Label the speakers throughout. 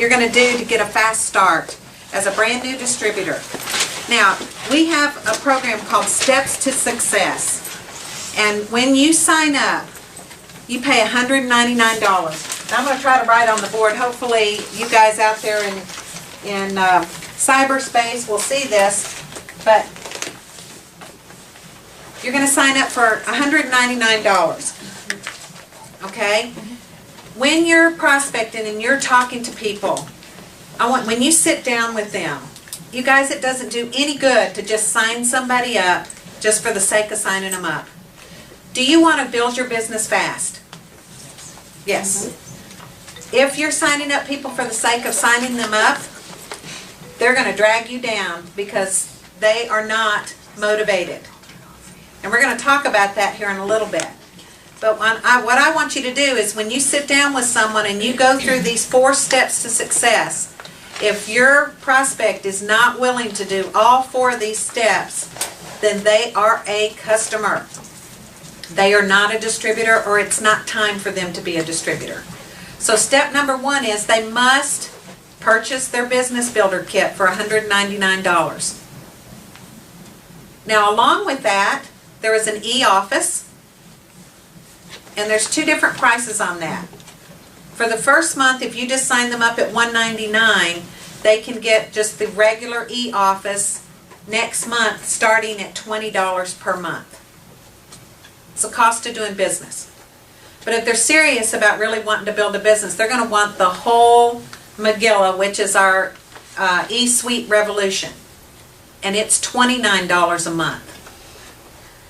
Speaker 1: you're going to do to get a fast start as a brand new distributor. Now, we have a program called Steps to Success. And when you sign up, you pay $199. Now, I'm going to try to write on the board. Hopefully, you guys out there in cyberspace will see this. But you're going to sign up for $199. Okay? When you're prospecting and you're talking to people, when you sit down with them, you guys, it doesn't do any good to just sign somebody up just for the sake of signing them up. Do you want to build your business fast? Yes. If you're signing up people for the sake of signing them up, they're going to drag you down because they are not motivated. And we're going to talk about that here in a little bit. But what I want you to do is when you sit down with someone and you go through these 4 steps to success, if your prospect is not willing to do all 4 of these steps, then they are a customer. They are not a distributor, or it's not time for them to be a distributor. So step number 1 is they must purchase their business builder kit for $199. Now, along with that, there is an e-office, and there's 2 different prices on that. For the first month, if you just sign them up at $199, they can get just the regular e-office next month starting at $20 per month. It's the cost of doing business. But if they're serious about really wanting to build a business, they're going to want the whole Megillah, which is our e-suite revolution. And it's $29 a month.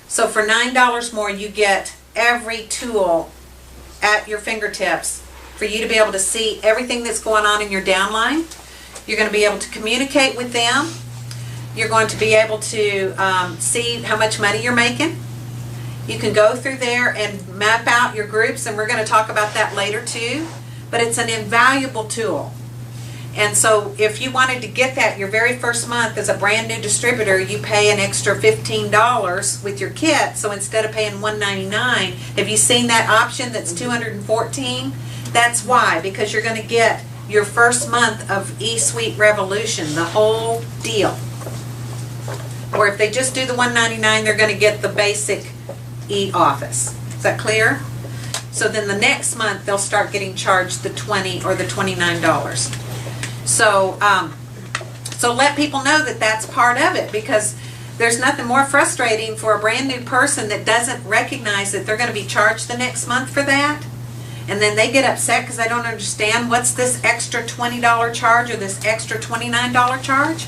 Speaker 1: So for $9 more, you get every tool at your fingertips for you to be able to see everything that's going on in your downline. You're going to be able to communicate with them. You're going to be able to see how much money you're making. You can go through there and map out your groups, and we're going to talk about that later too. But it's an invaluable tool. And so if you wanted to get that your very first month as a brand new distributor, you pay an extra $15 with your kit. So instead of paying $199, have you seen that option that's $214? That's why, because you're going to get your first month of eSuite Revolution, the whole deal. Or if they just do the $199, they're going to get the basic e-office. Is that clear? So then the next month they'll start getting charged the $20 or the $29. So so let people know that that's part of it, because there's nothing more frustrating for a brand new person that doesn't recognize that they're going to be charged the next month for that. And then they get upset because they don't understand what's this extra $20 charge or this extra $29 charge.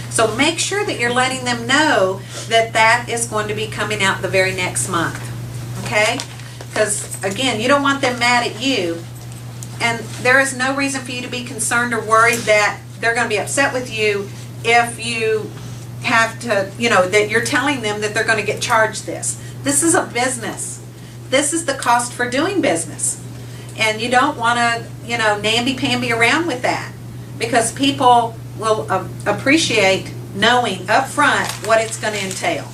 Speaker 1: So make sure that you're letting them know that that is going to be coming out the very next month. Okay? Because, again, you don't want them mad at you. And there is no reason for you to be concerned or worried that they're going to be upset with you if you have to, that you're telling them that they're going to get charged this. This is a business. This is the cost for doing business. And you don't want to, namby-pamby around with that, because people will appreciate knowing up front what it's going to entail.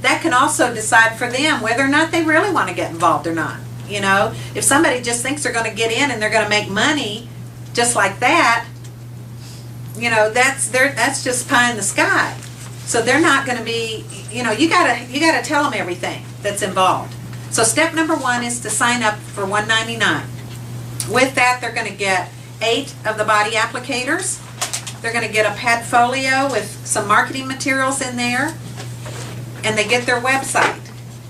Speaker 1: That can also decide for them whether or not they really want to get involved or not. If somebody just thinks they're going to get in and they're going to make money just like that, that's just pie in the sky. So they're not going to be, you gotta tell them everything that's involved. So step number 1 is to sign up for $199. With that, they're going to get 8 of the body applicators. They're going to get a padfolio with some marketing materials in there, and they get their website,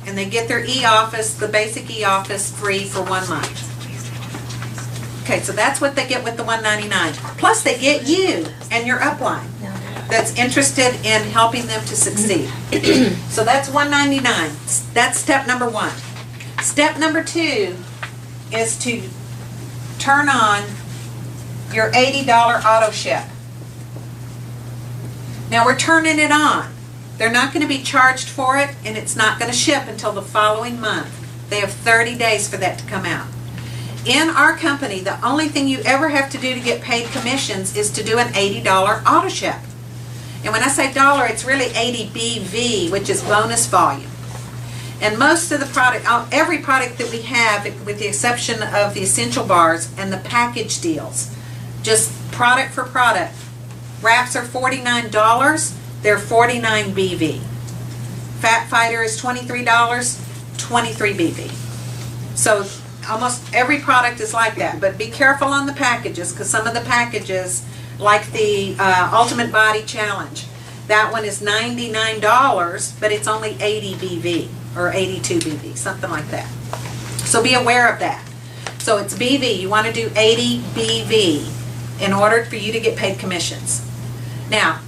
Speaker 1: and they get their e-office, the basic e-office, free for 1 month. Okay, so that's what they get with the $199. Plus, they get you and your upline that's interested in helping them to succeed. So that's $199. That's step number 1. Step number 2 is to turn on your $80 auto ship. Now we're turning it on. They're not going to be charged for it, and it's not going to ship until the following month. They have 30 days for that to come out. In our company, the only thing you ever have to do to get paid commissions is to do an $80 auto ship. And when I say dollar, it's really 80 BV, which is bonus volume. And most of the product, every product that we have, with the exception of the essential bars and the package deals, just product for product. Wraps are $49, they're $49 BV. Fat Fighter is $23, $23 BV. So almost every product is like that, but be careful on the packages, because some of the packages, like the Ultimate Body Challenge, that one is $99, but it's only 80 BV or 82 BV, something like that. So be aware of that. So it's BV. You want to do 80 BV in order for you to get paid commissions. Now,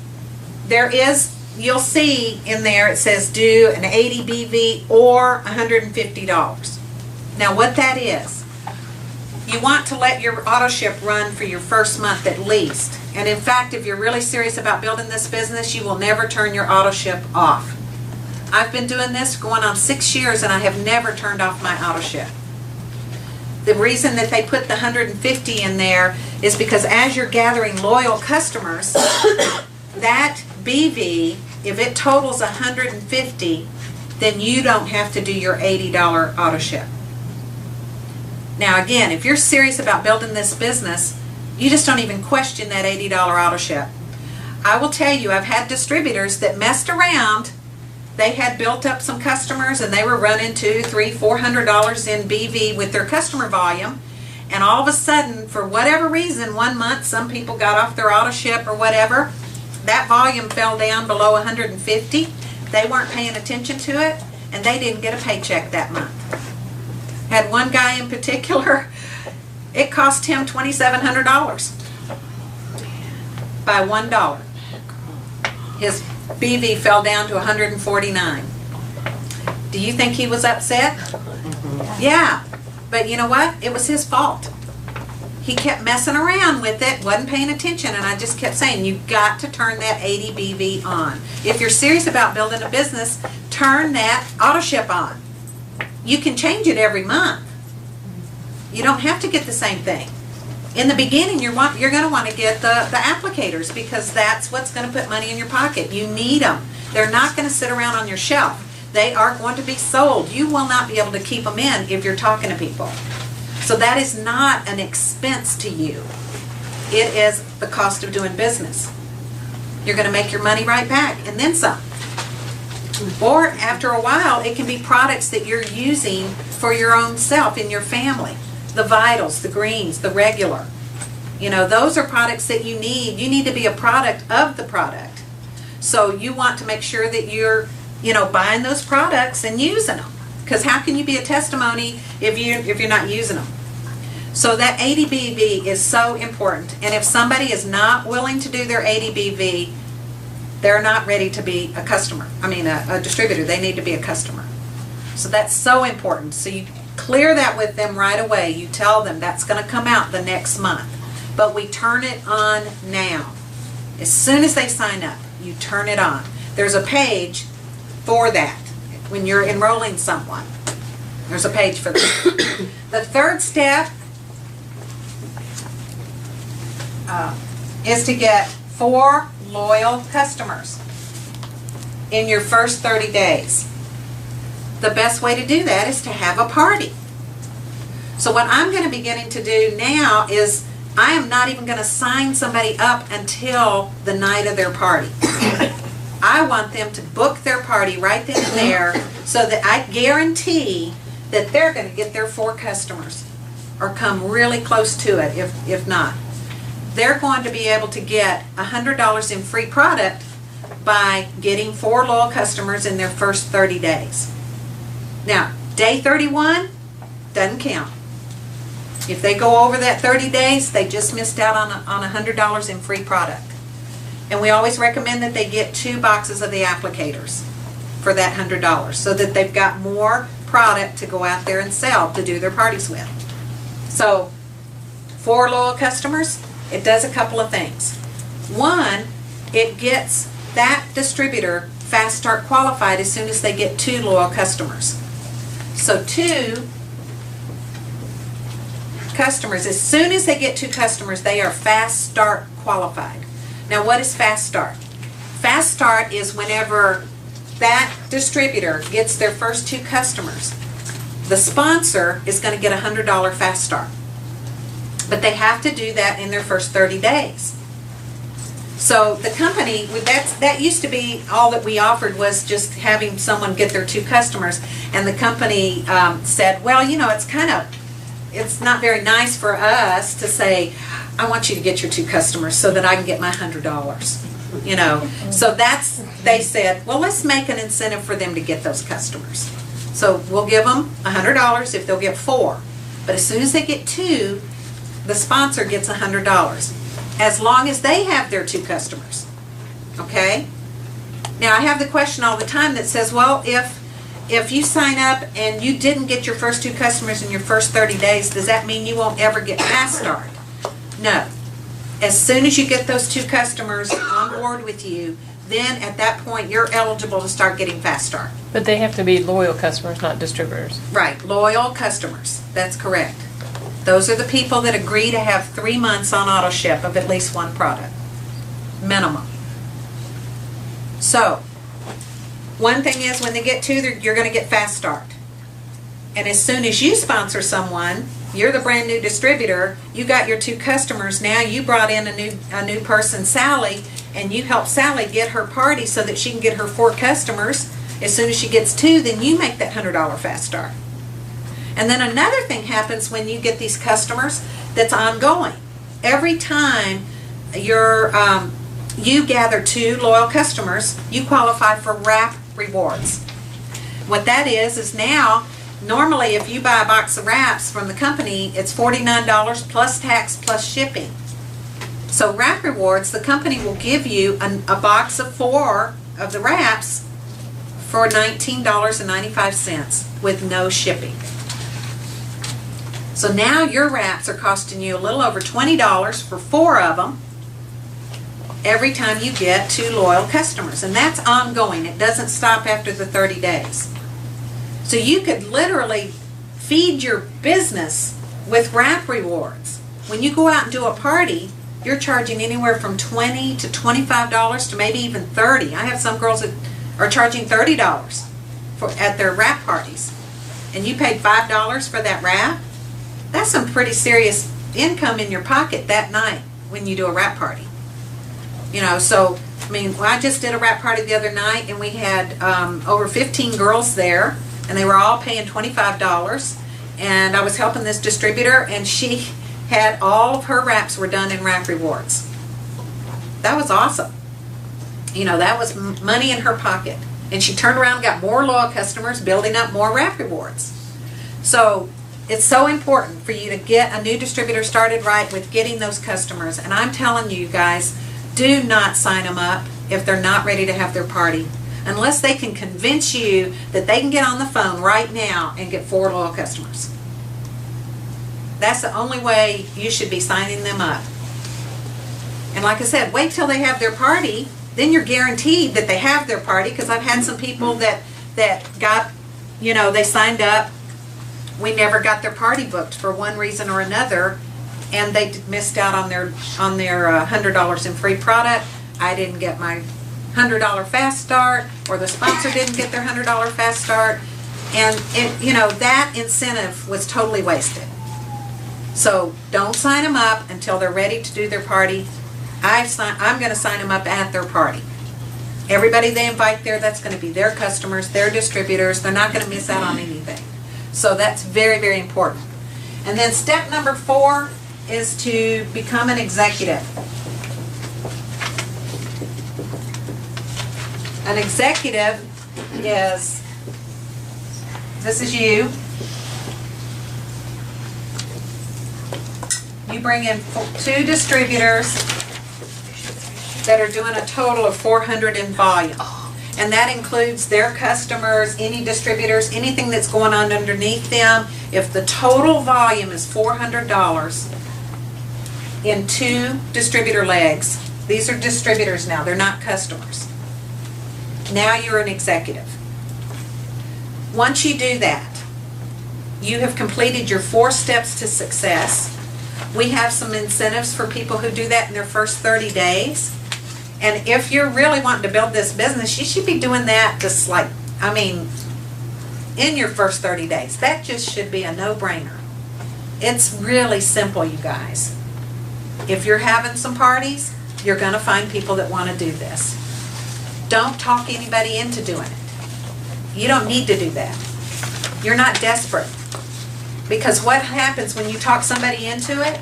Speaker 1: there is, you'll see in there it says do an 80 BV or $150. Now what that is, you want to let your auto ship run for your first month at least. And in fact, if you're really serious about building this business, you will never turn your auto ship off. I've been doing this going on 6 years and I have never turned off my auto ship. The reason that they put the 150 in there is because as you're gathering loyal customers, that BV, if it totals 150, then you don't have to do your $80 auto ship. Now again, if you're serious about building this business, you just don't even question that $80 auto ship. I will tell you, I've had distributors that messed around. They had built up some customers and they were running $200, $300, $400 in BV with their customer volume, and all of a sudden, for whatever reason, 1 month some people got off their auto ship or whatever, that volume fell down below 150. They weren't paying attention to it and they didn't get a paycheck that month. Had one guy in particular, it cost him $2,700 by $1. His BV fell down to 149. Do you think he was upset? Yeah, but you know what? It was his fault. He kept messing around with it, wasn't paying attention, and I just kept saying, you've got to turn that 80 BV on. If you're serious about building a business, turn that auto ship on. You can change it every month. You don't have to get the same thing. In the beginning, you're going to want to get the applicators, because that's what's going to put money in your pocket. You need them. They're not going to sit around on your shelf. They are going to be sold. You will not be able to keep them in if you're talking to people. So that is not an expense to you. It is the cost of doing business. You're going to make your money right back and then some. Or after a while, it can be products that you're using for your own self in your family. The Vitals, the Greens, the Regular. You know, those are products that you need. You need to be a product of the product. So you want to make sure that you're, buying those products and using them. Because how can you be a testimony if you're not using them? So that 80 BV is so important. And if somebody is not willing to do their 80 BV, they're not ready to be a customer. I mean, a distributor. They need to be a customer. So that's so important. So you clear that with them right away. You tell them that's going to come out the next month. But we turn it on now. As soon as they sign up, you turn it on. There's a page for that when you're enrolling someone. There's a page for that. The third step is to get 4 loyal customers in your first 30 days. The best way to do that is to have a party. So what I'm going to be getting to do now is I am not even going to sign somebody up until the night of their party. I want them to book their party right then and there, so that I guarantee that they're going to get their 4 customers or come really close to it if not. They're going to be able to get $100 in free product by getting 4 loyal customers in their first 30 days. Now, day 31 doesn't count. If they go over that 30 days, they just missed out on $100 in free product. And we always recommend that they get 2 boxes of the applicators for that $100, so that they've got more product to go out there and sell to do their parties with. So 4 loyal customers, it does a couple of things. One, it gets that distributor fast start qualified as soon as they get 2 loyal customers. So 2 customers, as soon as they get 2 customers, they are fast start qualified. Now what is fast start? Fast start is whenever that distributor gets their first 2 customers, the sponsor is going to get a $100 fast start. But they have to do that in their first 30 days. So the company, that used to be all that we offered, was just having someone get their 2 customers. And the company said, well, you know, it's not very nice for us to say, I want you to get your 2 customers so that I can get my $100. You know, so they said, well, let's make an incentive for them to get those customers. So we'll give them $100 if they'll get 4. But as soon as they get 2, the sponsor gets $100, as long as they have their 2 customers. Okay? Now I have the question all the time that says, well, if you sign up and you didn't get your first 2 customers in your first 30 days, does that mean you won't ever get Fast Start? No. As soon as you get those 2 customers on board with you, then at that point you're eligible to start getting Fast Start.
Speaker 2: But they have to be loyal customers, not distributors.
Speaker 1: Right, loyal customers. That's correct. Those are the people that agree to have 3 months on auto ship of at least 1 product, minimum. So, one thing is, when they get 2, you're going to get Fast Start. And as soon as you sponsor someone, you're the brand new distributor, you got your 2 customers, now you brought in a new person, Sally, and you help Sally get her party so that she can get her 4 customers. As soon as she gets 2, then you make that $100 Fast Start. And then another thing happens when you get these customers that's ongoing. Every time you gather 2 loyal customers, you qualify for wrap rewards. What that is now, normally if you buy a box of wraps from the company, it's $49 plus tax plus shipping. So wrap rewards, the company will give you a box of 4 of the wraps for $19.95 with no shipping. So now your wraps are costing you a little over $20 for 4 of them every time you get 2 loyal customers. And that's ongoing. It doesn't stop after the 30 days. So you could literally feed your business with wrap rewards. When you go out and do a party, you're charging anywhere from $20 to $25 to maybe even $30. I have some girls that are charging $30 at their wrap parties. And you paid $5 for that wrap? That's some pretty serious income in your pocket that night when you do a wrap party. You know, so, I mean, I just did a wrap party the other night, and we had over 15 girls there, and they were all paying $25. And I was helping this distributor, and she had all of her wraps were done in wrap rewards. That was awesome. You know, that was money in her pocket. And she turned around and got more loyal customers, building up more wrap rewards. So it's so important for you to get a new distributor started right with getting those customers. And I'm telling you guys, do not sign them up if they're not ready to have their party, unless they can convince you that they can get on the phone right now and get 4 loyal customers. That's the only way you should be signing them up. And like I said, wait till they have their party, then you're guaranteed that they have their party, because I've had some people that got, you know, they signed up, we never got their party booked for one reason or another, and they missed out on their $100 in free product. I didn't get my $100 Fast Start, or the sponsor didn't get their $100 Fast Start, and you know, that incentive was totally wasted. So don't sign them up until they're ready to do their party. I'm going to sign them up at their party. Everybody they invite there, that's going to be their customers, their distributors. They're not going to miss out on anything. So that's very, very important. And then step number 4 is to become an executive. An executive is, this is you. You bring in 2 distributors that are doing a total of 400 in volume. And that includes their customers, any distributors, anything that's going on underneath them. If the total volume is $400 in 2 distributor legs, these are distributors now, they're not customers. Now you're an executive. Once you do that, you have completed your 4 steps to success. We have some incentives for people who do that in their first 30 days. And if you're really wanting to build this business, you should be doing that just like, I mean, in your first 30 days. That just should be a no-brainer. It's really simple, you guys. If you're having some parties, you're going to find people that want to do this. Don't talk anybody into doing it. You don't need to do that. You're not desperate. Because what happens when you talk somebody into it,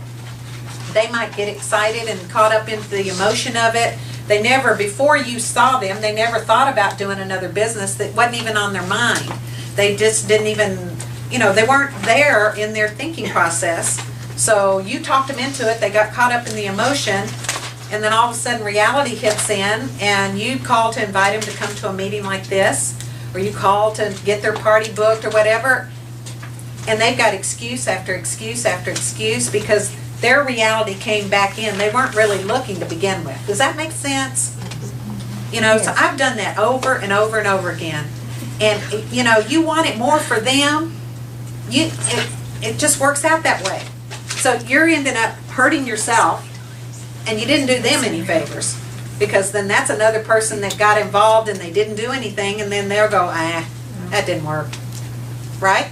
Speaker 1: they might get excited and caught up into the emotion of it. They never, before you saw them, they never thought about doing another business. That wasn't even on their mind. They just didn't even, they weren't there in their thinking process. So you talked them into it, they got caught up in the emotion, and then all of a sudden reality hits in, and you call to invite them to come to a meeting like this, or you call to get their party booked or whatever, and they've got excuse after excuse after excuse because their reality came back in. They weren't really looking to begin with. Does that make sense? So I've done that over and over and over again. And, you want it more for them. It just works out that way. So you're ending up hurting yourself, and you didn't do them any favors. Because then that's another person that got involved and they didn't do anything, and then they'll go, that didn't work. Right?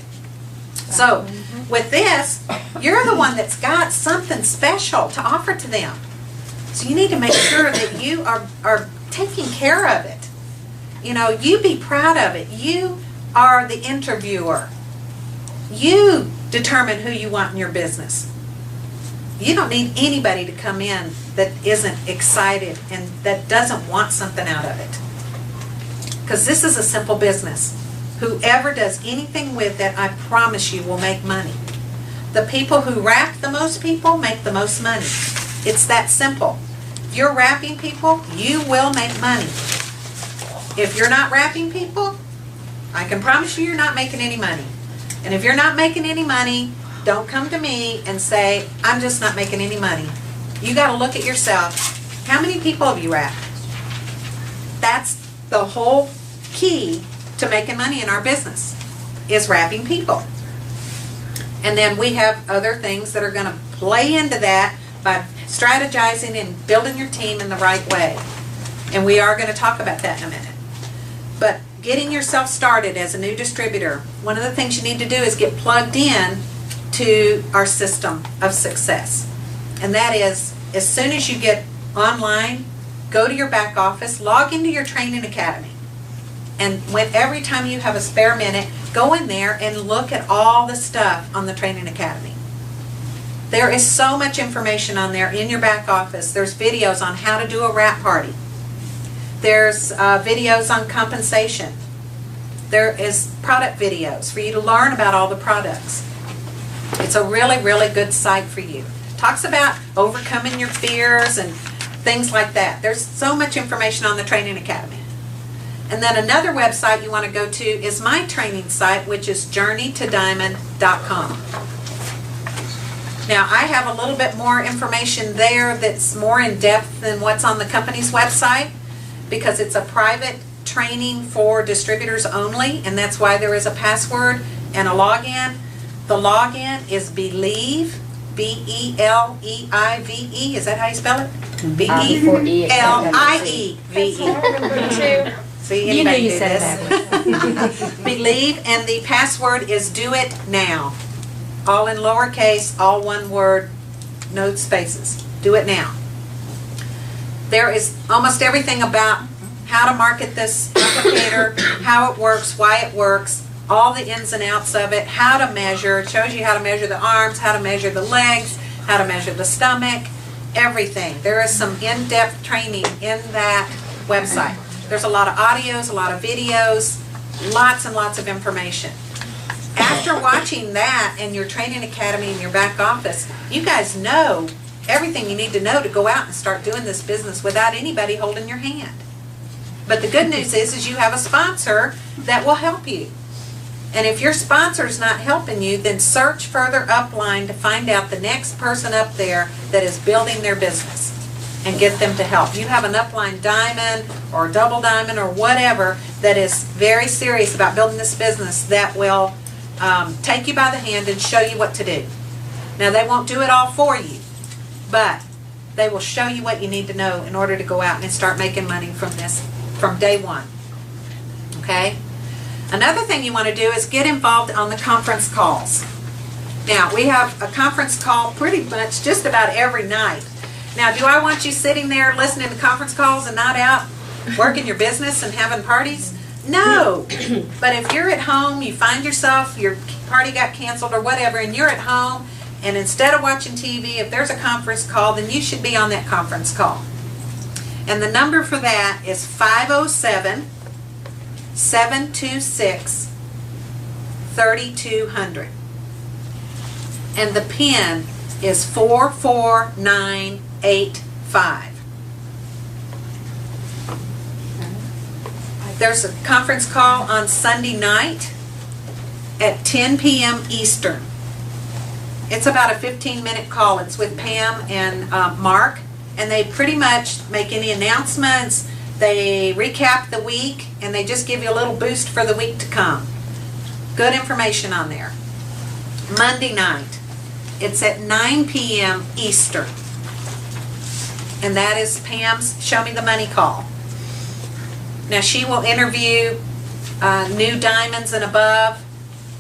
Speaker 1: So with this, you're the one that's got something special to offer to them. So you need to make sure that you are taking care of it. You be proud of it. You are the interviewer. You determine who you want in your business. You don't need anybody to come in that isn't excited and that doesn't want something out of it. Because this is a simple business. Whoever does anything with it, I promise you, will make money. The people who wrap the most people make the most money. It's that simple. If you're wrapping people, you will make money. If you're not wrapping people, I can promise you're not making any money. And if you're not making any money, don't come to me and say, I'm just not making any money. You got to look at yourself. How many people have you wrapped? That's the whole key to making money in our business, is wrapping people. And then we have other things that are going to play into that by strategizing and building your team in the right way. And we are going to talk about that in a minute. But getting yourself started as a new distributor, one of the things you need to do is get plugged in to our system of success. And that is, as soon as you get online, go to your back office, log into your training academy. And every time you have a spare minute, go in there and look at all the stuff on the training academy. There is so much information on there in your back office. There's videos on how to do a wrap party. There's videos on compensation. There is product videos for you to learn about all the products. It's a really, really good site for you. Talks about overcoming your fears and things like that. There's so much information on the Training Academy. And then another website you want to go to is my training site, which is journeytodiamond.com. Now, I have a little bit more information there that's more in depth than what's on the company's website, because it's a private training for distributors only, and that's why there is a password and a login. The login is Believe, B-E-L-E-I-V-E. Is that how you spell it? B-E-L-I-E-V-E. See, anybody do this? Believe, and the password is Do It Now. All in lowercase, all one word, no spaces. Do it now. There is almost everything about how to market this applicator, how it works, why it works, all the ins and outs of it, how to measure. It shows you how to measure the arms, how to measure the legs, how to measure the stomach, everything. There is some in-depth training in that website. There's a lot of audios, a lot of videos, lots and lots of information. After watching that and your training academy in your back office, you guys know everything you need to know to go out and start doing this business without anybody holding your hand. But the good news is you have a sponsor that will help you. And if your sponsor's not helping you, then search further upline to find out the next person up there that is building their business and get them to help. You have an upline diamond or double diamond or whatever that is very serious about building this business that will take you by the hand and show you what to do. Now, they won't do it all for you, but they will show you what you need to know in order to go out and start making money from this from day one. Okay? Another thing you want to do is get involved on the conference calls. Now, we have a conference call pretty much just about every night. Now, do I want you sitting there listening to conference calls and not out working your business and having parties? No. But if you're at home, you find yourself, your party got canceled or whatever, and you're at home, and instead of watching TV, if there's a conference call, then you should be on that conference call. And the number for that is 507-726-3200. And the PIN is 44985. There's a conference call on Sunday night at 10 p.m. Eastern. It's about a 15-minute call. It's with Pam and Mark, and they pretty much make any announcements. They recap the week, and they just give you a little boost for the week to come. Good information on there. Monday night, it's at 9 p.m. Eastern, and that is Pam's Show Me the Money call. Now, she will interview new diamonds and above.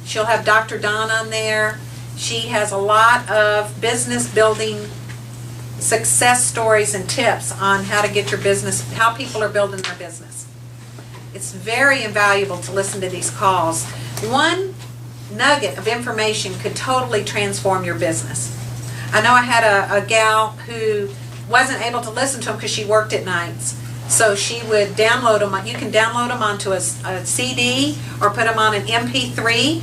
Speaker 1: She'll have Dr. Don on there. She has a lot of business building success stories and tips on how to get your business, how people are building their business. It's very invaluable to listen to these calls. One nugget of information could totally transform your business. I know I had a gal who wasn't able to listen to them because she worked at nights. So she would download them. You can download them onto a CD or put them on an MP3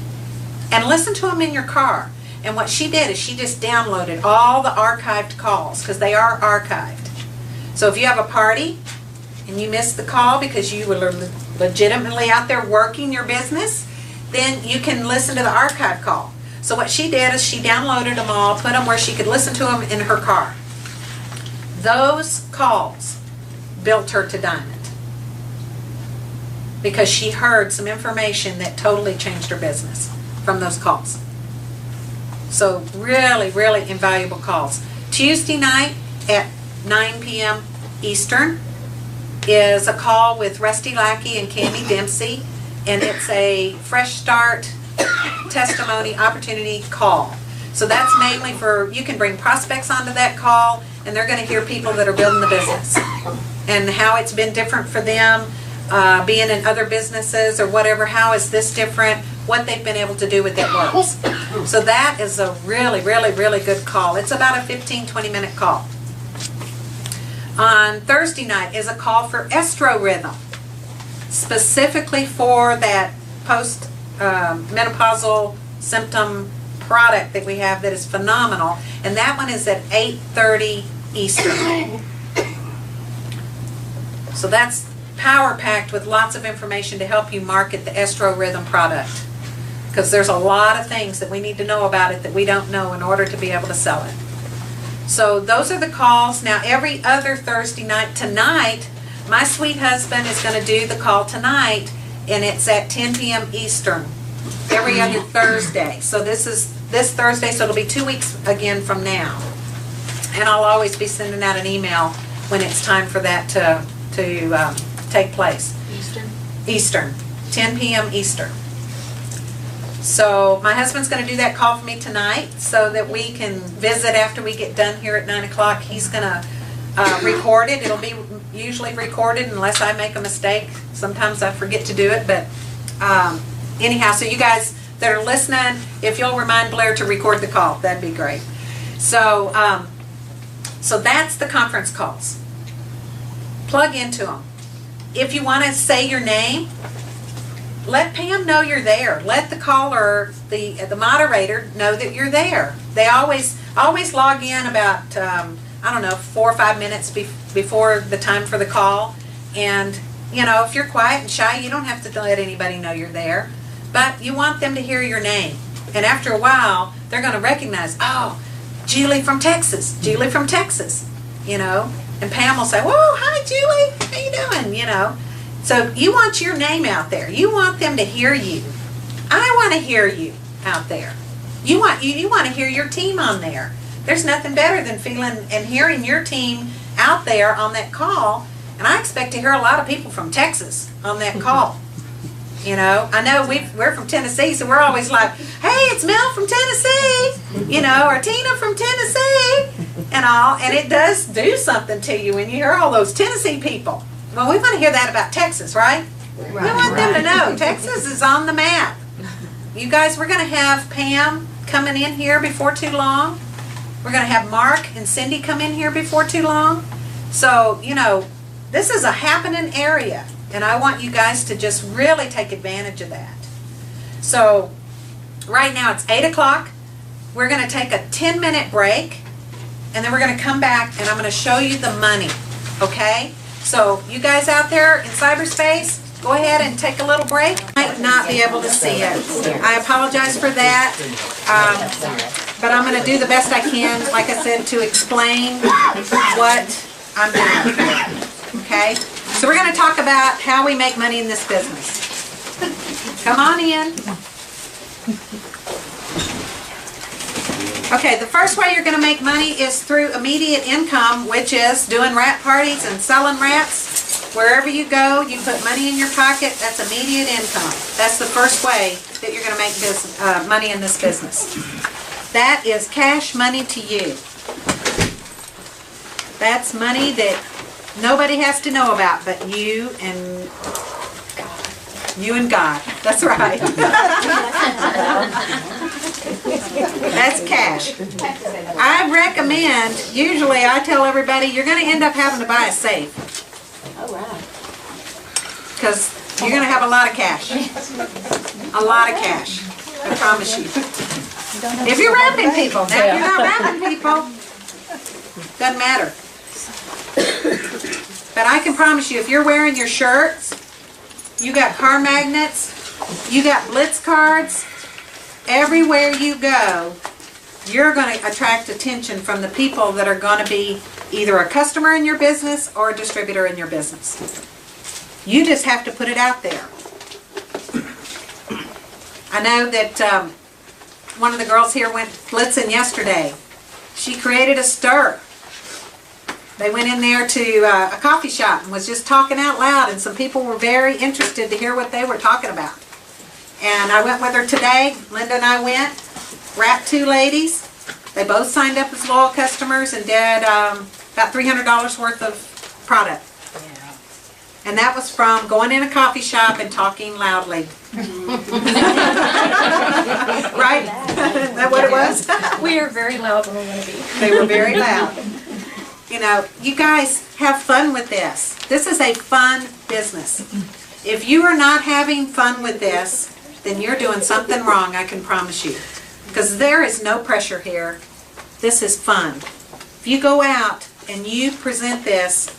Speaker 1: and listen to them in your car. And what she did is she just downloaded all the archived calls because they are archived. So if you have a party and you missed the call because you were legitimately out there working your business, then you can listen to the archive call. So what she did is she downloaded them all, put them where she could listen to them in her car. Those calls built her to diamond because she heard some information that totally changed her business from those calls. So really, really invaluable calls. Tuesday night at 9 p.m. Eastern is a call with Rusty Lackey and Cammie Dempsey, and it's a fresh start testimony opportunity call. So that's mainly for, you can bring prospects onto that call, and they're going to hear people that are building the business and how it's been different for them, being in other businesses or whatever. How is this different? What they've been able to do with their works. So that is a really, really, really good call. It's about a 15-20 minute call. On Thursday night is a call for Estro Rhythm, specifically for that post-menopausal symptom product that we have that is phenomenal, and that one is at 8:30 Eastern. So that's power-packed with lots of information to help you market the Estro Rhythm product, because there's a lot of things that we need to know about it that we don't know in order to be able to sell it. So those are the calls. Now every other Thursday night, tonight, my sweet husband is going to do the call tonight, and it's at 10 p.m. Eastern every other Thursday. So this is this Thursday, so it'll be 2 weeks again from now. And I'll always be sending out an email when it's time for that to take place. Eastern, 10 p.m. Eastern. So my husband's going to do that call for me tonight so that we can visit after we get done here at 9 o'clock. He's going to record it. It'll be usually recorded unless I make a mistake. Sometimes I forget to do it, but anyhow, so you guys that are listening, if you'll remind Blair to record the call, that'd be great. So, so that's the conference calls. Plug into them. If you want to say your name, let Pam know you're there. Let the caller, the moderator, know that you're there. They always log in about I don't know, 4 or 5 minutes before the time for the call. And you know, if you're quiet and shy, you don't have to let anybody know you're there. But you want them to hear your name. And after a while, they're going to recognize, oh, Julie from Texas. Julie from Texas. You know. And Pam will say, whoa, hi Julie, how you doing? You know. So you want your name out there. You want them to hear you. I want to hear you out there. You want to hear your team on there. There's nothing better than feeling and hearing your team out there on that call. And I expect to hear a lot of people from Texas on that call. You know, I know we're from Tennessee, so we're always like, hey, it's Mel from Tennessee, you know, or Tina from Tennessee, and all. And it does do something to you when you hear all those Tennessee people. Well, we want to hear that about Texas, right? We want them to know Texas is on the map. You guys, we're going to have Pam coming in here before too long. We're going to have Mark and Cindy come in here before too long. So, you know, this is a happening area. And I want you guys to just really take advantage of that. So, right now it's 8 o'clock. We're going to take a 10-minute break. And then we're going to come back and I'm going to show you the money. Okay? So, you guys out there in cyberspace, go ahead and take a little break. I might not be able to see it. I apologize for that. But I'm going to do the best I can, like I said, to explain what I'm doing. Okay? So we're going to talk about how we make money in this business. Come on in. Okay, the first way you're going to make money is through immediate income, which is doing wrap parties and selling wraps. Wherever you go, you put money in your pocket, that's immediate income. That's the first way that you're going to make money in this business. That is cash money to you. That's money that nobody has to know about but you and God. That's right. That's cash. I recommend, usually I tell everybody, you're going to end up having to buy a safe.
Speaker 3: Oh, wow.
Speaker 1: Because you're going to have a lot of cash. A lot of cash. I promise you. If you're wrapping people. Now, if you're not wrapping people, doesn't matter. But I can promise you, if you're wearing your shirts, you got car magnets, you got blitz cards, everywhere you go, you're going to attract attention from the people that are going to be either a customer in your business or a distributor in your business. You just have to put it out there. I know that one of the girls here went blitzing yesterday. She created a stir. They went in there to a coffee shop and was just talking out loud, and some people were very interested to hear what they were talking about. And I went with her today. Linda and I went, wrapped 2 ladies. They both signed up as loyal customers and did about $300 worth of product. And that was from going in a coffee shop and talking loudly. Right? Is that what it was?
Speaker 2: We are very loud when we want to be.
Speaker 1: They were very loud. You know, you guys have fun with this. This is a fun business. If you are not having fun with this, then you're doing something wrong, I can promise you. Because there is no pressure here. This is fun. If you go out and you present this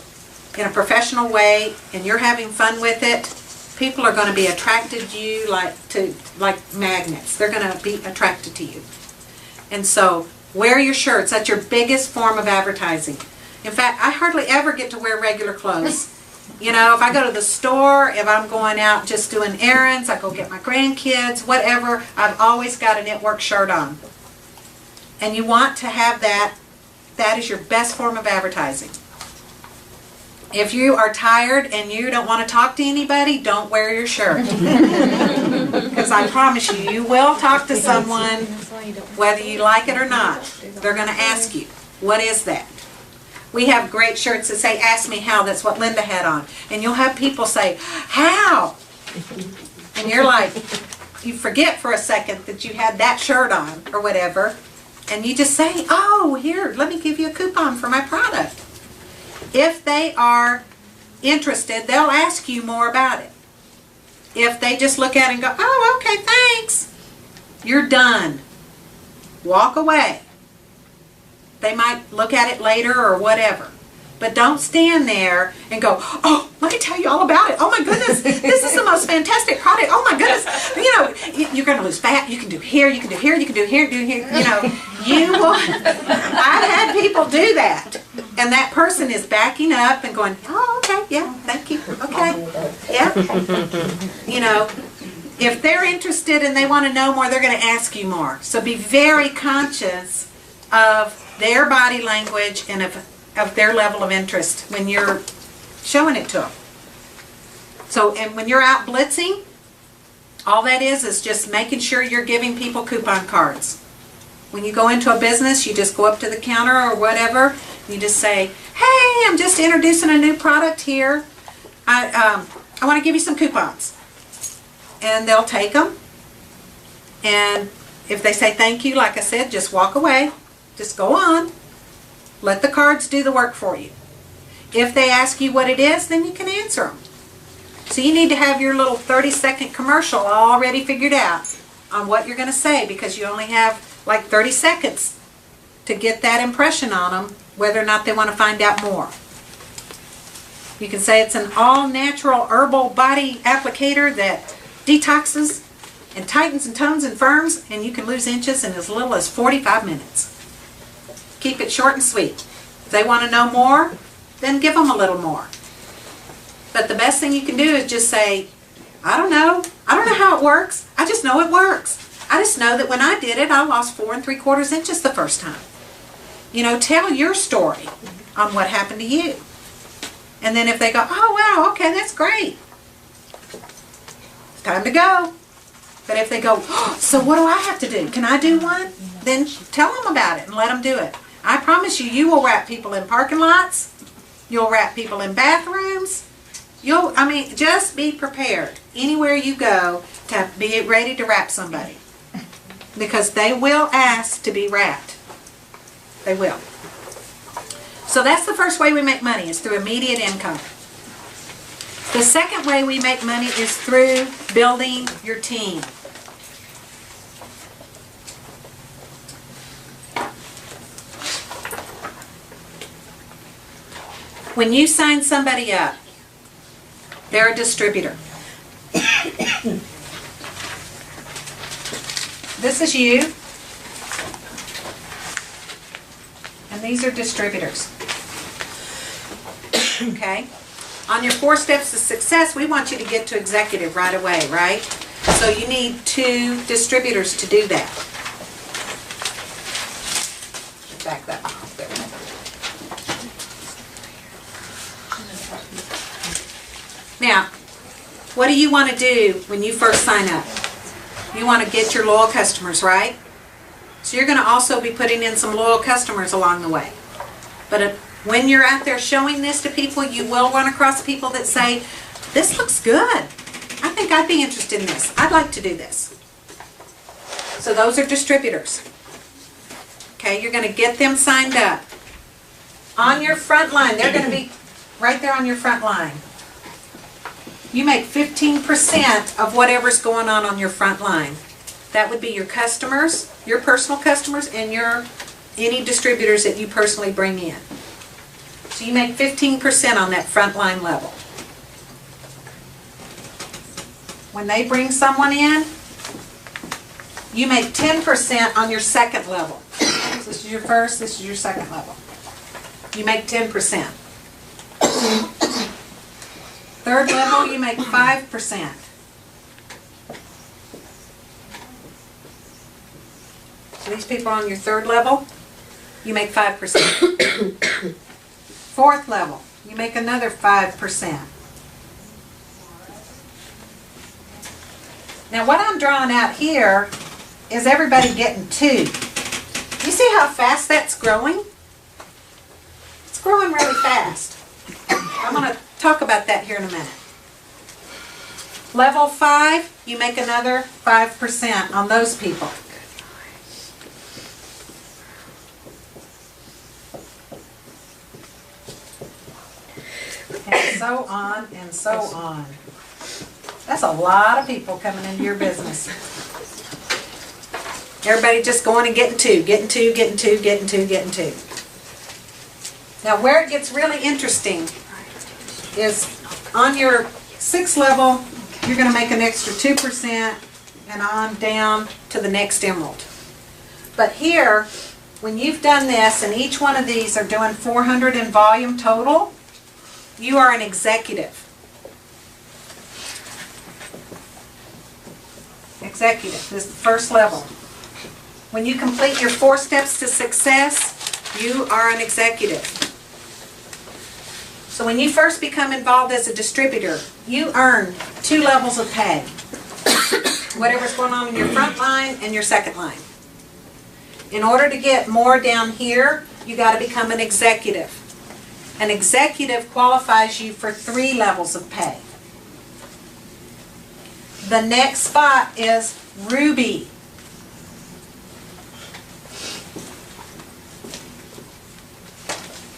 Speaker 1: in a professional way and you're having fun with it, people are going to be attracted to you like magnets. They're going to be attracted to you. And so, wear your shirts. That's your biggest form of advertising. In fact, I hardly ever get to wear regular clothes. You know, if I go to the store, if I'm going out just doing errands, I go get my grandkids, whatever, I've always got a knit work shirt on. And you want to have that. That is your best form of advertising. If you are tired and you don't want to talk to anybody, don't wear your shirt. Because I promise you, you will talk to someone whether you like it or not. They're going to ask you, what is that? We have great shirts that say, ask me how. That's what Linda had on. And you'll have people say, how? And you're like, you forget for a second that you had that shirt on or whatever. And you just say, oh, here, let me give you a coupon for my product. If they are interested, they'll ask you more about it. If they just look at it and go, oh, okay, thanks, you're done. Walk away. They might look at it later or whatever. But don't stand there and go, oh, let me tell you all about it. Oh my goodness, this is the most fantastic product. Oh my goodness, you know, you're going to lose fat. You can do here, you can do here, you can do here, do here. You know, you will. I've had people do that. And that person is backing up and going, oh, okay, yeah, thank you. Okay, yeah. You know, if they're interested and they want to know more, they're going to ask you more. So be very conscious of their body language and of their level of interest when you're showing it to them. So, and when you're out blitzing, All that is just making sure you're giving people coupon cards. When you go into a business, you just go up to the counter or whatever, you just say, hey, I'm just introducing a new product here. I want to give you some coupons. And they'll take them. And if they say thank you, like I said, just walk away. Just go on. Let the cards do the work for you. If they ask you what it is, then you can answer them. So you need to have your little 30-second commercial already figured out on what you're going to say, because you only have like 30 seconds to get that impression on them, whether or not they want to find out more. You can say it's an all-natural herbal body applicator that detoxes and tightens and tones and firms, and you can lose inches in as little as 45 minutes. Keep it short and sweet. If they want to know more, then give them a little more. But the best thing you can do is just say, I don't know how it works. I just know it works. I just know that when I did it, I lost 4 3/4 inches the first time. You know, tell your story on what happened to you. And then if they go, oh wow, okay, that's great. It's time to go. But if they go, oh, so what do I have to do? Can I do one? Then tell them about it and let them do it. I promise you, you will wrap people in parking lots. You'll wrap people in bathrooms. Just be prepared anywhere you go to be ready to wrap somebody. Because they will ask to be wrapped. They will. So that's the first way we make money, is through immediate income. The second way we make money is through building your team. When you sign somebody up, they're a distributor. This is you, and these are distributors. Okay? On your 4 steps to success, we want you to get to executive right away, right? So you need 2 distributors to do that. Back that off there. Now, what do you want to do when you first sign up? You want to get your loyal customers, right? So you're going to also be putting in some loyal customers along the way. But when you're out there showing this to people, you will run across people that say, this looks good. I think I'd be interested in this. I'd like to do this. So those are distributors. Okay, you're going to get them signed up. On your front line, they're going to be right there on your front line. You make 15% of whatever's going on your front line. That would be your customers, your personal customers, and any distributors that you personally bring in. So you make 15% on that front line level. When they bring someone in, you make 10% on your second level. So this is your first, this is your second level. You make 10%. Third level, you make 5%. So these people on your third level, you make 5%. Fourth level, you make another 5%. Now what I'm drawing out here is everybody getting 2. You see how fast that's growing? It's growing really fast. I'm going to talk about that here in a minute. Level 5, you make another 5% on those people. And so on and so on. That's a lot of people coming into your business. Everybody just going and getting 2, getting 2, getting 2, getting 2, getting 2. Now where it gets really interesting is on your 6th level, you're going to make an extra 2% and on down to the next emerald. But here, when you've done this, and each one of these are doing 400 in volume total, you are an executive. Executive, this is the first level. When you complete your 4 steps to success, you are an executive. So when you first become involved as a distributor, you earn 2 levels of pay. whatever's going on in your front line and your second line. In order to get more down here, you got to become an executive. An executive qualifies you for 3 levels of pay. The next spot is Ruby.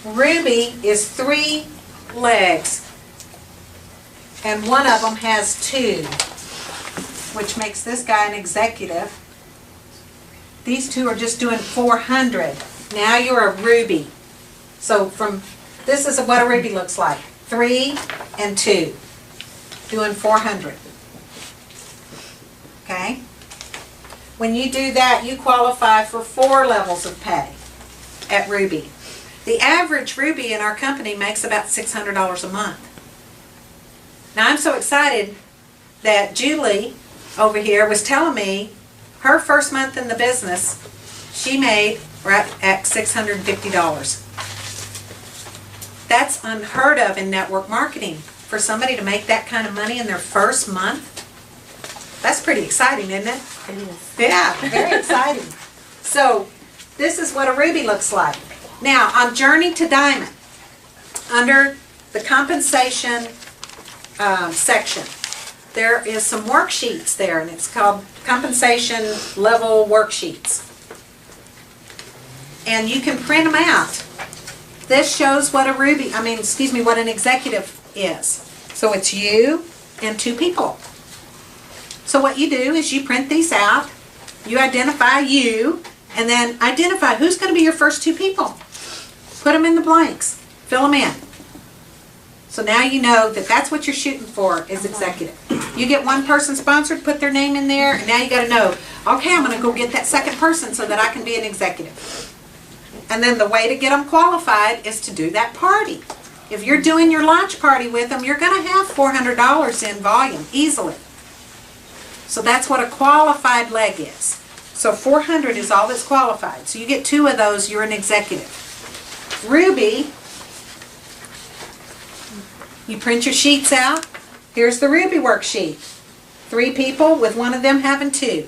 Speaker 1: Ruby is 3 legs, and one of them has 2, which makes this guy an executive. These 2 are just doing 400. Now you're a Ruby. So this is what a Ruby looks like. 3 and 2, doing 400. Okay? When you do that, you qualify for 4 levels of pay at Ruby. The average Ruby in our company makes about $600 a month. Now I'm so excited that Julie over here was telling me her first month in the business, she made right at $650. That's unheard of in network marketing. For somebody to make that kind of money in their first month, that's pretty exciting, isn't it?
Speaker 2: It is.
Speaker 1: Yeah, very exciting. So this is what a Ruby looks like. Now, on Journey to Diamond, under the compensation section, there is some worksheets there, and it's called compensation level worksheets. And you can print them out. This shows what what an executive is. So it's you and 2 people. So what you do is you print these out, you identify you, and then identify who's going to be your first 2 people. Put them in the blanks. Fill them in. So now you know that that's what you're shooting for is executive. You get one person sponsored, put their name in there, and now you got to know, okay, I'm going to go get that second person so that I can be an executive. And then the way to get them qualified is to do that party. If you're doing your launch party with them, you're going to have $400 in volume easily. So that's what a qualified leg is. So 400 is all that's qualified. So you get 2 of those, you're an executive. Ruby, you print your sheets out. Here's the Ruby worksheet. 3 people with one of them having 2.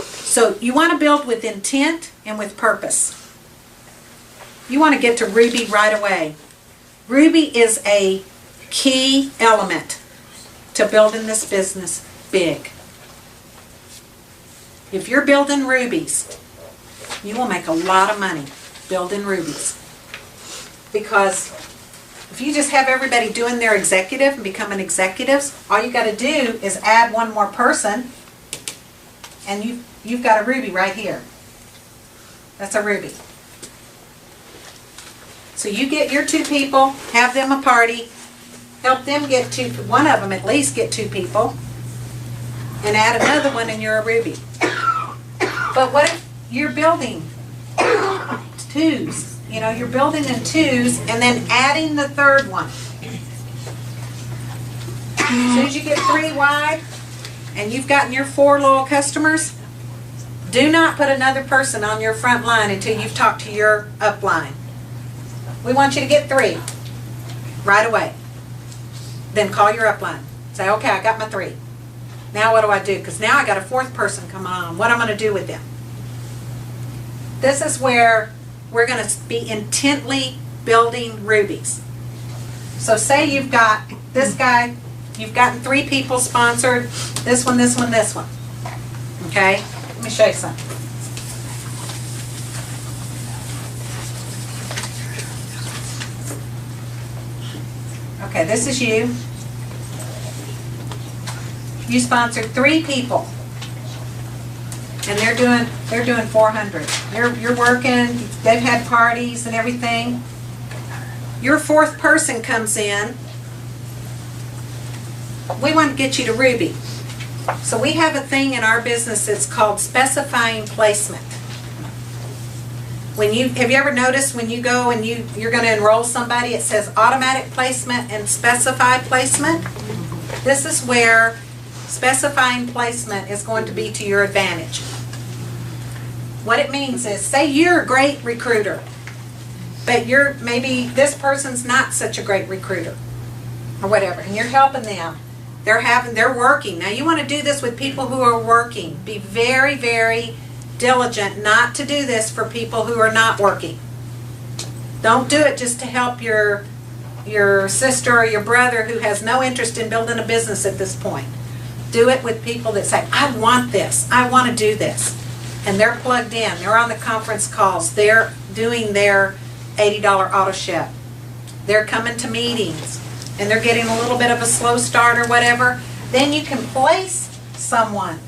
Speaker 1: So you want to build with intent and with purpose. You want to get to Ruby right away. Ruby is a key element to building this business big. If you're building rubies, you will make a lot of money building rubies. Because if you just have everybody doing their executive and becoming executives, all you got to do is add one more person, and you've got a Ruby right here. That's a Ruby. So you get your 2 people, have them a party, help them get 2, one of them at least get 2 people, and add another one and you're a Ruby. But what if you're building 2s? You know, you're building in 2s and then adding the 3rd one. As soon as you get 3 wide and you've gotten your 4 loyal customers, do not put another person on your front line until you've talked to your upline. We want you to get 3 right away. Then call your upline. Say, okay, I got my 3. Now what do I do? Because now I got a 4th person coming on. What am I going to do with them? This is where we're going to be intently building rubies. So say you've got this guy, you've gotten 3 people sponsored, this one, this one, this one. Okay? Let me show you something. Okay, this is you. You sponsored 3 people, and they're doing 400. You're working. They've had parties and everything. Your 4th person comes in. We want to get you to Ruby. So we have a thing in our business that's called specifying placement. Have you ever noticed when you go and you're going to enroll somebody, it says automatic placement and specify placement? This is where specifying placement is going to be to your advantage. What it means is, say you're a great recruiter, but maybe this person's not such a great recruiter, or whatever, and you're helping them. They're working. Now you want to do this with people who are working. Be very, very diligent not to do this for people who are not working. Don't do it just to help your sister or your brother who has no interest in building a business at this point. Do it with people that say, I want this, I want to do this. And they're plugged in, they're on the conference calls, they're doing their $80 auto ship. They're coming to meetings, and they're getting a little bit of a slow start or whatever. Then you can place someone.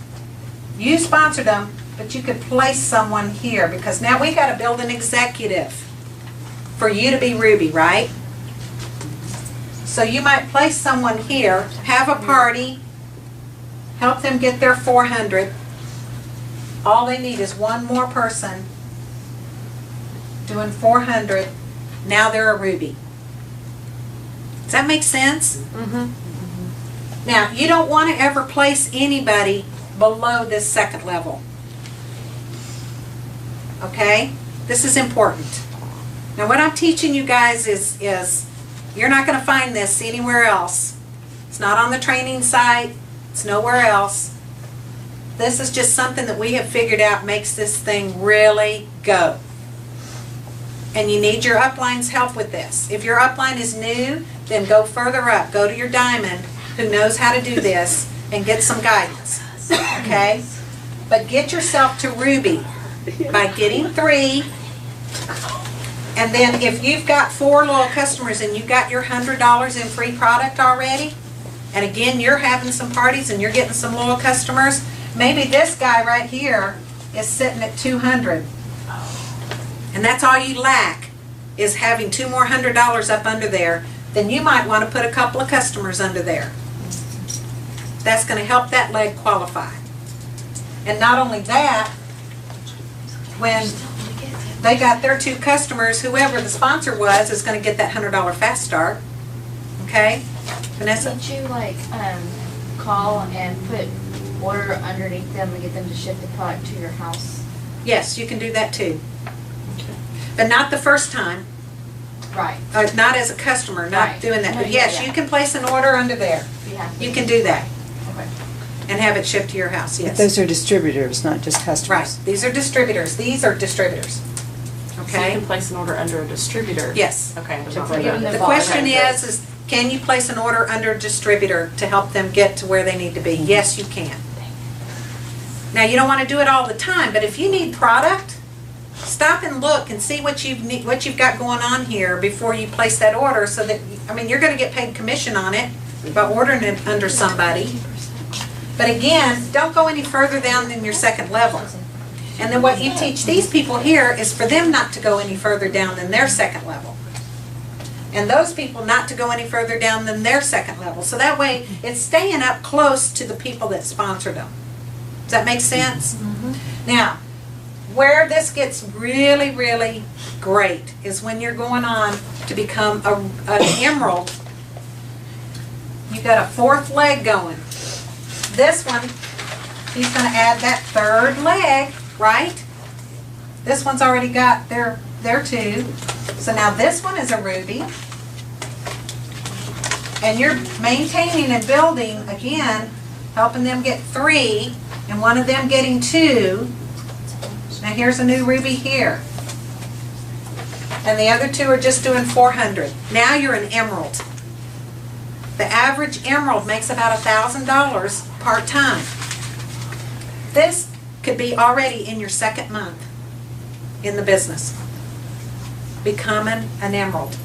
Speaker 1: You sponsored them, but you could place someone here, because now we got to build an executive for you to be Ruby, right? So you might place someone here, have a party, help them get their 400. All they need is one more person doing 400. Now they're a Ruby. Does that make sense? Mm-hmm. Now, you don't want to ever place anybody below this second level. Okay? This is important. Now, what I'm teaching you guys is you're not going to find this anywhere else. It's not on the training site. It's nowhere else. This is just something that we have figured out makes this thing really go. And you need your upline's help with this. If your upline is new, then go further up. Go to your diamond who knows how to do this and get some guidance. Okay? But get yourself to Ruby by getting 3. And then if you've got 4 loyal customers and you got your $100 in free product already, and again, you're having some parties and you're getting some loyal customers, maybe this guy right here is sitting at 200. And that's all you lack, is having 2 more $100 up under there. Then you might want to put a couple of customers under there. That's going to help that leg qualify. And not only that, when they got their 2 customers, whoever the sponsor was is going to get that $100 fast start. Okay? Vanessa?
Speaker 3: Did you call and put order underneath them and get them to ship the product to your house?
Speaker 1: Yes, you can do that too. But not the first time.
Speaker 3: Right.
Speaker 1: Not as a customer, not
Speaker 3: Right.
Speaker 1: doing that.
Speaker 3: No,
Speaker 1: But yes,
Speaker 3: yeah.
Speaker 1: you can place an order under there. You can do that
Speaker 3: Okay.
Speaker 1: and have it shipped to your house,
Speaker 4: But
Speaker 1: yes.
Speaker 4: those are distributors, not just
Speaker 1: Right,
Speaker 4: customers.
Speaker 1: these are distributors. These are distributors.
Speaker 5: So you
Speaker 1: Okay?
Speaker 5: can place an order under a distributor?
Speaker 1: Yes.
Speaker 5: Okay. but
Speaker 3: To
Speaker 5: not
Speaker 3: bring
Speaker 5: under-
Speaker 3: them
Speaker 1: The
Speaker 3: box.
Speaker 1: question
Speaker 3: Okay.
Speaker 1: is can you place an order under a distributor to help them get to where they need to be? Yes, you can. Now, you don't want to do it all the time, but if you need product, stop and look and see what you've got going on here before you place that order, so that, I mean, you're going to get paid commission on it by ordering it under somebody. But again, don't go any further down than your second level. And then what you teach these people here is for them not to go any further down than their second level. And those people not to go any further down than their second level. So that way, it's staying up close to the people that sponsored them. Does that make sense? Mm-hmm. Now, where this gets really, really great is when you're going on to become an emerald. You got a 4th leg going. This one, he's going to add that 3rd leg, right? This one's already got their 2. So now this one is a ruby. And you're maintaining and building, again, helping them get 3, and one of them getting 2. Now here's a new ruby here. And the other 2 are just doing 400. Now you're an emerald. The average emerald makes about $1,000 part-time. This could be already in your 2nd month in the business. Becoming an emerald.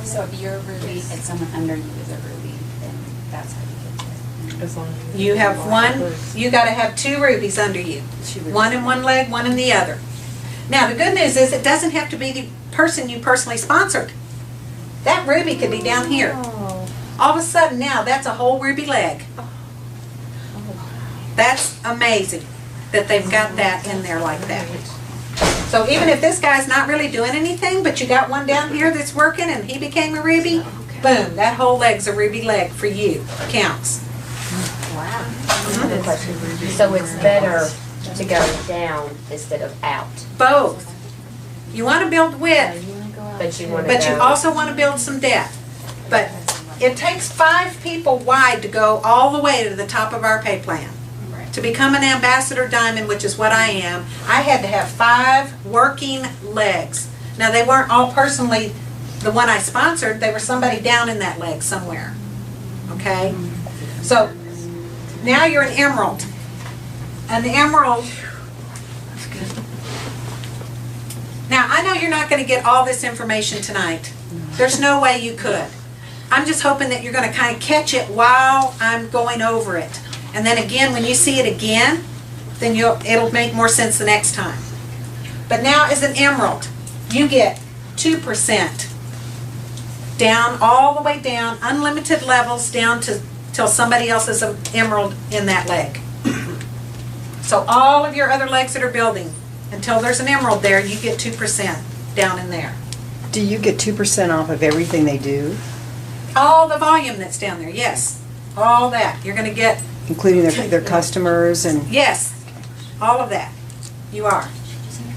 Speaker 6: So if you're a ruby and someone under you is a ruby, then that's how you get to
Speaker 5: As long as
Speaker 1: You have one, you got to have 2 rubies under you. One in one leg, one in the other. Now the good news is it doesn't have to be the person you personally sponsored. That ruby could be down here. All of a sudden now that's a whole ruby leg. That's amazing that they've got that in there like that. So even if this guy's not really doing anything, but you got one down here that's working and he became a ruby, boom, that whole leg's a ruby leg for you. Counts.
Speaker 7: Another question. So it's better to go down instead of out,
Speaker 1: Both. You want to build width,
Speaker 7: but you want to
Speaker 1: but you also want to build some depth. But It takes 5 people wide to go all the way to the top of our pay plan. To become an ambassador diamond, which is what I am, I had to have 5 working legs. Now, they weren't all personally the one I sponsored, they were somebody down in that leg somewhere. Okay? So, now you're an emerald. An emerald. Now, I know you're not going to get all this information tonight. There's no way you could. I'm just hoping that you're going to kind of catch it while I'm going over it. And then again, when you see it again, then it'll make more sense the next time. But now as an emerald, you get 2% down, all the way down, unlimited levels down to till somebody else is an emerald in that leg. So all of your other legs that are building, until there's an emerald there, you get 2% down in there.
Speaker 4: Do you get 2% off of everything they do?
Speaker 1: All the volume that's down there, yes. All that. You're going to get...
Speaker 4: Including their customers and...
Speaker 1: Yes. All of that. You are.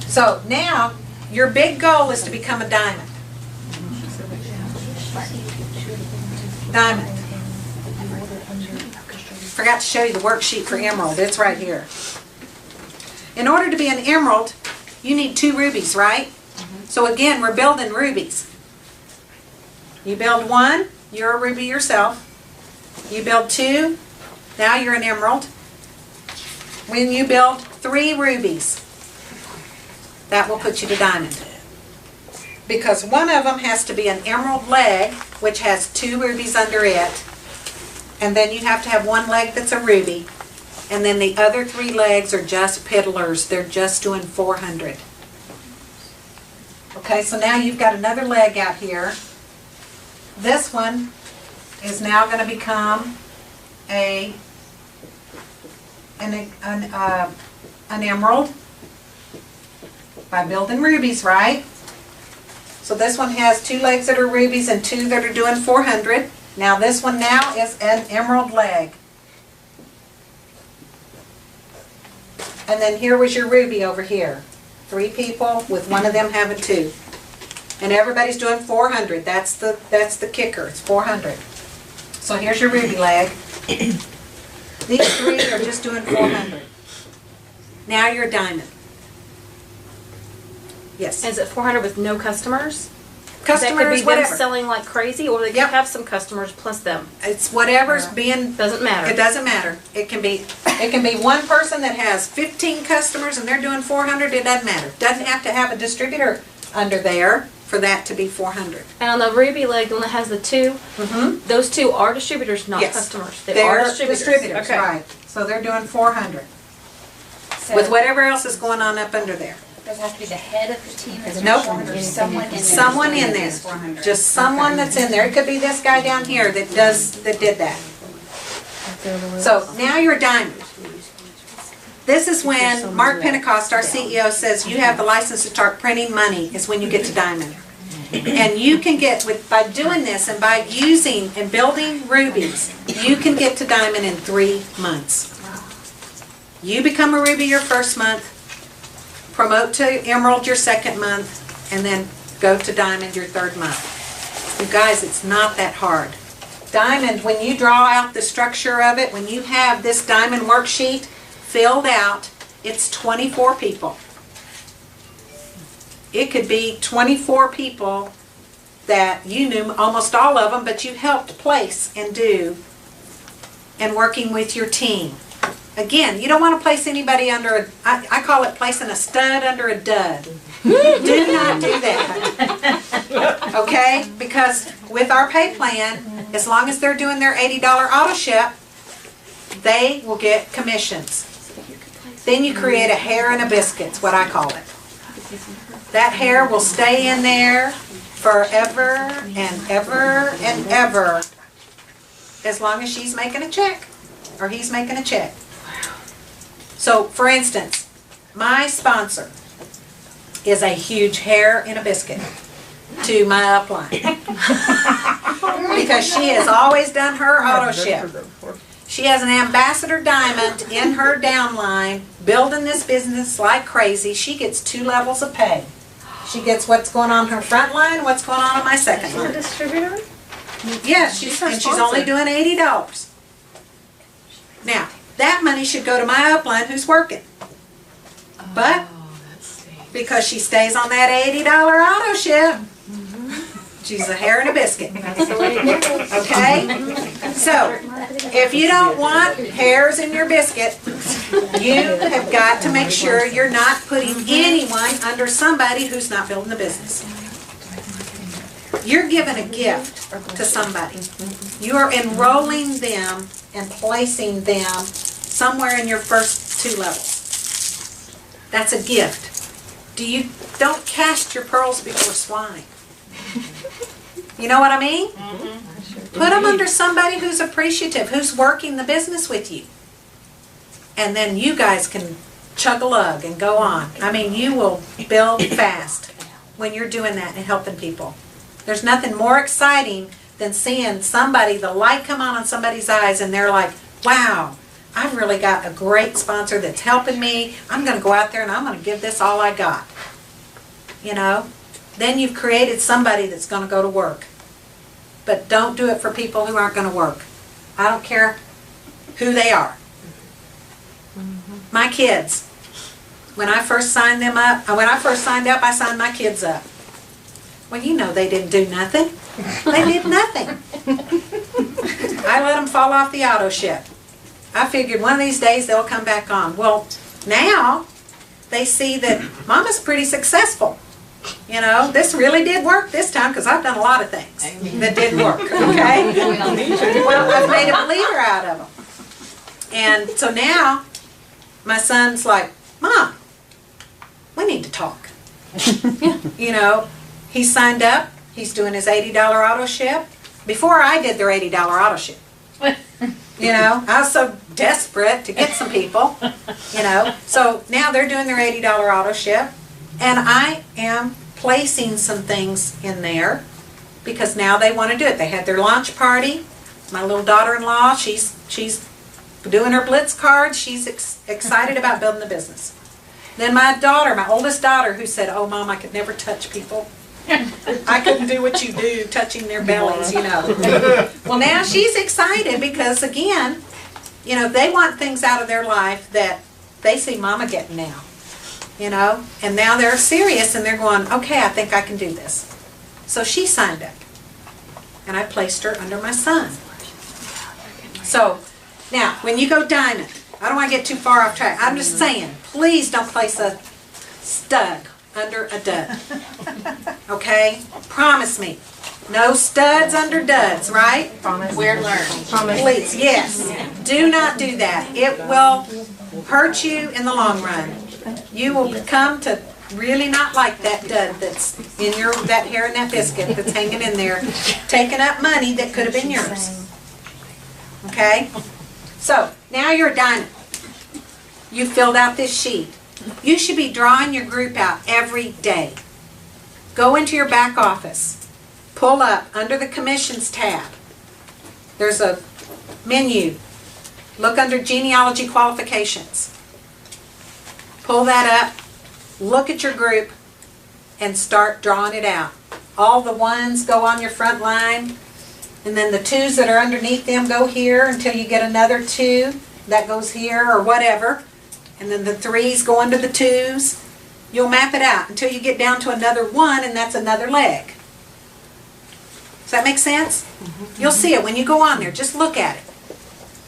Speaker 1: So now, your big goal is to become a diamond. Diamond. Forgot to show you the worksheet for emerald. It's right here. In order to be an emerald, you need 2 rubies, right? So again, we're building rubies. You build 1, you're a ruby yourself. You build 2, now you're an emerald. When you build 3 rubies, that will put you to diamond. Because one of them has to be an emerald leg, which has 2 rubies under it. And then you have to have 1 leg that's a ruby. And then the other 3 legs are just piddlers. They're just doing 400. Okay, so now you've got another leg out here. This one is now going to become an emerald by building rubies, right? So this one has 2 legs that are rubies and 2 that are doing 400. Now this one now is an emerald leg. And then here was your ruby over here. 3 people with one of them having 2. And everybody's doing 400. That's the kicker. It's 400. So here's your ruby leg. These 3 are just doing 400. Now you're a diamond. Yes.
Speaker 2: Is it 400 with no customers?
Speaker 1: Customers,
Speaker 2: that could be
Speaker 1: whatever.
Speaker 2: them selling like crazy, or they could
Speaker 1: Yep.
Speaker 2: have some customers plus them.
Speaker 1: It's whatever's being.
Speaker 2: Doesn't matter.
Speaker 1: It doesn't matter. It can be one person that has 15 customers and they're doing 400. It doesn't matter. Doesn't have to have a distributor under there for that to be 400.
Speaker 2: And on the ruby leg, the one that has the 2, those 2 are distributors, not
Speaker 1: Yes.
Speaker 2: customers. They
Speaker 1: They're
Speaker 2: are distributors. Okay.
Speaker 1: right? So they're doing 400
Speaker 6: So
Speaker 1: with whatever else is going on up under there.
Speaker 6: does it have to be the head of the team that's
Speaker 1: Nope.
Speaker 6: 400 or someone in there?
Speaker 1: Someone in there,
Speaker 6: is 400?
Speaker 1: just someone that's in there. It could be this guy down here that did that. So now you're a diamond. This is when Mark Pentecost, our CEO, says you have the license to start printing money is when you get to diamond. And you can get, by doing this and by using and building rubies, you can get to diamond in 3 months. You become a ruby your first month, promote to emerald your second month, and then go to diamond your 3rd month. You guys, it's not that hard. Diamond, when you draw out the structure of it, when you have this diamond worksheet filled out, it's 24 people. It could be 24 people that you knew almost all of them, but you helped place and do, and working with your team. Again, you don't want to place anybody under I call it placing a stud under a dud. Do not do that. Okay? Because with our pay plan, as long as they're doing their $80 auto ship, they will get commissions. Then you create a hair and a biscuit's what I call it. That hair will stay in there forever and ever and ever as long as she's making a check or he's making a check. So, for instance, my sponsor is a huge hair in a biscuit to my upline. Because she has always done her auto ship. She has an ambassador diamond in her downline, building this business like crazy. She gets 2 levels of pay. She gets what's going on in her front line, what's going on in my second
Speaker 2: She's a
Speaker 1: line.
Speaker 2: distributor?
Speaker 1: Yes, and she's only doing $80. Now, that money should go to my upline who's working. But, because she stays on that $80 auto ship, she's a hair and a biscuit. Okay? So, if you don't want hairs in your biscuit, you have got to make sure you're not putting anyone under somebody who's not building the business. You're giving a gift to somebody. You are enrolling them and placing them somewhere in your first 2 levels. That's a gift. Don't cast your pearls before swine. You know what I mean? Put them under somebody who's appreciative, who's working the business with you. And then you guys can chug-a-lug and go on. I mean, you will build fast when you're doing that and helping people. There's nothing more exciting than seeing somebody, the light come on somebody's eyes and they're like, wow, I've really got a great sponsor that's helping me. I'm going to go out there and I'm going to give this all I got. You know? Then you've created somebody that's going to go to work. But don't do it for people who aren't going to work. I don't care who they are. My kids, when I first signed them up, I signed my kids up. Well, you know they didn't do nothing. They did nothing. I let them fall off the auto ship. I figured one of these days they'll come back on. Well, now they see that Mama's pretty successful. You know, this really did work this time because I've done a lot of things that didn't work, okay? Well, I've made a believer out of them. And so now my son's like, Mom, we need to talk. You know, he signed up. He's doing his $80 auto ship. Before I did their $80 auto ship. You know, I was so desperate to get some people, you know. So now they're doing their $80 auto ship. And I am placing some things in there because now they want to do it. They had their launch party. My little daughter-in-law, she's doing her Blitz cards. She's excited about building the business. Then my daughter, my oldest daughter, who said, oh, Mom, I could never touch people. I couldn't do what you do, touching their bellies, you know. Well, now she's excited because, again, you know, they want things out of their life that they see Mama getting now. You know, and now they're serious and they're going, okay, I think I can do this. So she signed up. And I placed her under my son. So, now, when you go diamond, I don't want to get too far off track. I'm just saying, please don't place a stud under a dud. Okay? Promise me. No studs under duds, right?
Speaker 7: Promise.
Speaker 3: We're learning.
Speaker 1: Please, yes. Do not do that. It will hurt you in the long run. You will come to really not like that dud that's in that hair and that biscuit that's hanging in there, taking up money that could have been yours. Okay? So, now you're a diamond. You filled out this sheet. You should be drawing your group out every day. Go into your back office. Pull up under the commissions tab. There's a menu. Look under genealogy qualifications. Pull that up, look at your group, and start drawing it out. All the ones go on your front line, and then the twos that are underneath them go here until you get another 2 that goes here or whatever. And then the 3s go under the 2s. You'll map it out until you get down to another 1, and that's another leg. Does that make sense? You'll see it when you go on there. Just look at it.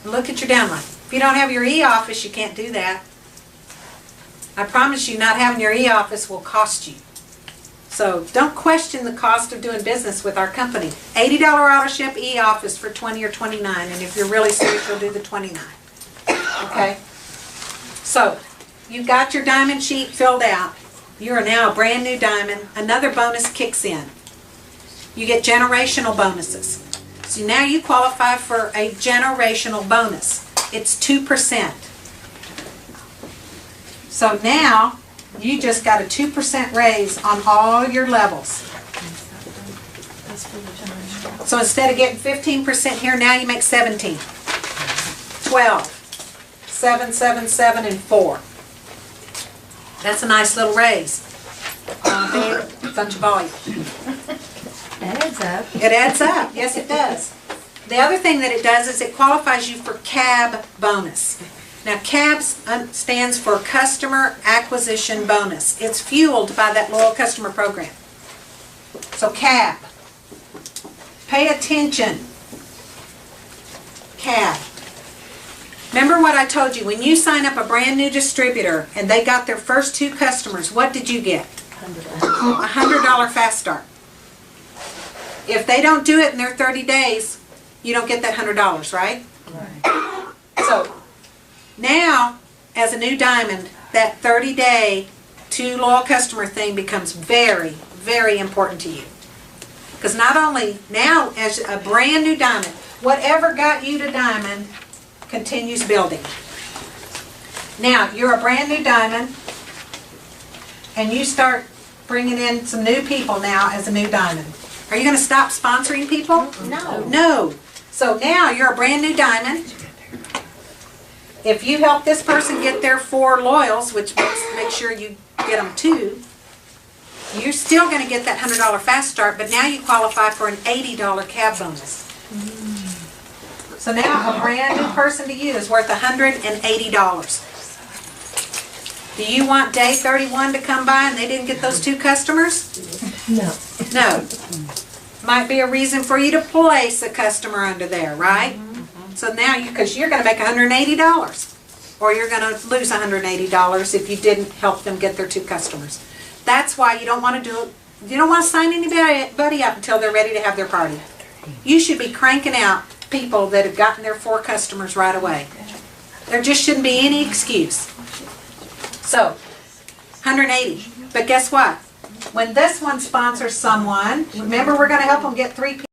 Speaker 1: Look at your downline. If you don't have your e-office, you can't do that. I promise you, not having your e-office will cost you. So don't question the cost of doing business with our company. $80 auto ship e-office for $20 or $29, and if you're really serious, you'll do the $29. Okay? So you've got your diamond sheet filled out. You are now a brand new diamond. Another bonus kicks in. You get generational bonuses. So now you qualify for a generational bonus. It's 2%. So now, you just got a 2% raise on all your levels. So instead of getting 15% here, now you make 17. 12. 7, 7, 7, and 4. That's a nice little raise. Big bunch of volume.
Speaker 3: That adds up.
Speaker 1: It adds up, yes it does. The other thing that it does is it qualifies you for CAB bonus. Now CAB stands for Customer Acquisition Bonus. It's fueled by that loyal customer program. So CAB. Pay attention. CAB. Remember what I told you, when you sign up a brand new distributor and they got their first 2 customers, what did you get? $100 fast start. If they don't do it in their 30 days, you don't get that $100, right? Right. So now, as a new diamond, that 30-day 2 loyal customer thing becomes very, very important to you. Because not only now, as a brand new diamond, whatever got you to diamond continues building. Now, you're a brand new diamond, and you start bringing in some new people now as a new diamond. Are you going to stop sponsoring people?
Speaker 3: No.
Speaker 1: No. So now you're a brand new diamond. If you help this person get their 4 loyals, which makes sure you get them 2, you're still going to get that $100 fast start, but now you qualify for an $80 cab bonus. So now a brand new person to you is worth $180. Do you want day 31 to come by and they didn't get those 2 customers?
Speaker 7: No.
Speaker 1: No. Might be a reason for you to place a customer under there, right? So now because you're going to make $180, or you're going to lose $180 if you didn't help them get their 2 customers. That's why you don't want to do it. You don't want to sign anybody up until they're ready to have their party. You should be cranking out people that have gotten their 4 customers right away. There just shouldn't be any excuse. So, 180. But guess what? When this one sponsors someone, remember we're going to help them get 3 people.